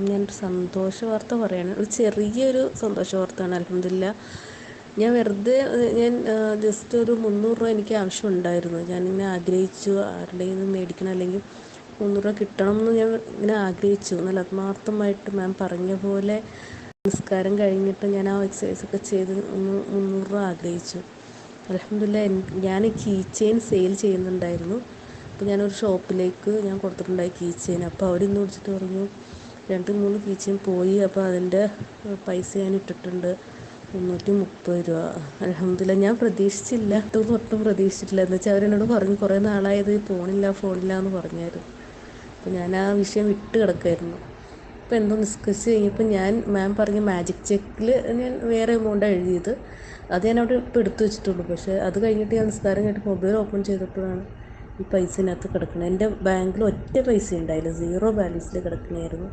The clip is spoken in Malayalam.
ഞാനൊരു സന്തോഷ വാർത്ത പറയുകയാണ്. ഒരു ചെറിയൊരു സന്തോഷ വാർത്തയാണ്. അൽഹംദുലില്ലാ. ഞാൻ ജസ്റ്റ് ഒരു 300 രൂപ എനിക്ക് ആവശ്യമുണ്ടായിരുന്നു. ഞാനിങ്ങനെ ആഗ്രഹിച്ചു ആരുടെയും നിന്ന് മേടിക്കണം, അല്ലെങ്കിൽ 300 രൂപ കിട്ടണം എന്ന് ഞാൻ ഇങ്ങനെ ആഗ്രഹിച്ചു. നല്ല ആത്മാർത്ഥമായിട്ട് മാം പറഞ്ഞ പോലെ നിസ്കാരം കഴിഞ്ഞിട്ട് ഞാൻ ആ എക്സസൈസൊക്കെ ചെയ്ത് 300 രൂപ ആഗ്രഹിച്ചു. അൽഹംദുലില്ലാ. ഞാൻ കീ ചെയിൻ സെയിൽ ചെയ്യുന്നുണ്ടായിരുന്നു. അപ്പോൾ ഞാനൊരു ഷോപ്പിലേക്ക് ഞാൻ കൊടുത്തിട്ടുണ്ടായി കീ ചെയിൻ. അപ്പോൾ അവരിന്ന് വിളിച്ചിട്ട് പറഞ്ഞു 2-3 കീ ചെയിൻ പോയി, അപ്പോൾ അതിൻ്റെ പൈസ ഞാൻ ഇട്ടിട്ടുണ്ട് 330 രൂപ. അൽഹംദുലില്ലാ. ഞാൻ പ്രതീക്ഷിച്ചില്ല, ഒട്ടും പ്രതീക്ഷിച്ചിട്ടില്ല. എന്ന് വെച്ചാൽ അവരെന്നോട് പറഞ്ഞു കുറേ നാളായത് ഫോണില്ല എന്ന് പറഞ്ഞായിരുന്നു. അപ്പോൾ ഞാൻ ആ വിഷയം വിട്ട് കിടക്കുമായിരുന്നു. അപ്പോൾ എന്തോ നിസ്കരിച്ച് കഴിഞ്ഞപ്പോൾ മാം പറഞ്ഞ മാജിക് ചെക്കിൽ ഞാൻ വേറെ എമൗണ്ടാണ് എഴുതിയത്. അത് ഞാൻ അവിടെ ഇപ്പോൾ എടുത്തു വെച്ചിട്ടുള്ളൂ. പക്ഷേ അത് കഴിഞ്ഞിട്ട് ഞാൻ നിസ്കാരം കഴിഞ്ഞിട്ട് മൊബൈൽ ഓപ്പൺ ചെയ്തപ്പോഴാണ് ഈ പൈസ ഇതിനകത്ത് കിടക്കുന്നത്. എൻ്റെ ബാങ്കിൽ ഒറ്റ പൈസ ഉണ്ടായില്ല, 0 ബാലൻസിൽ കിടക്കണമായിരുന്നു.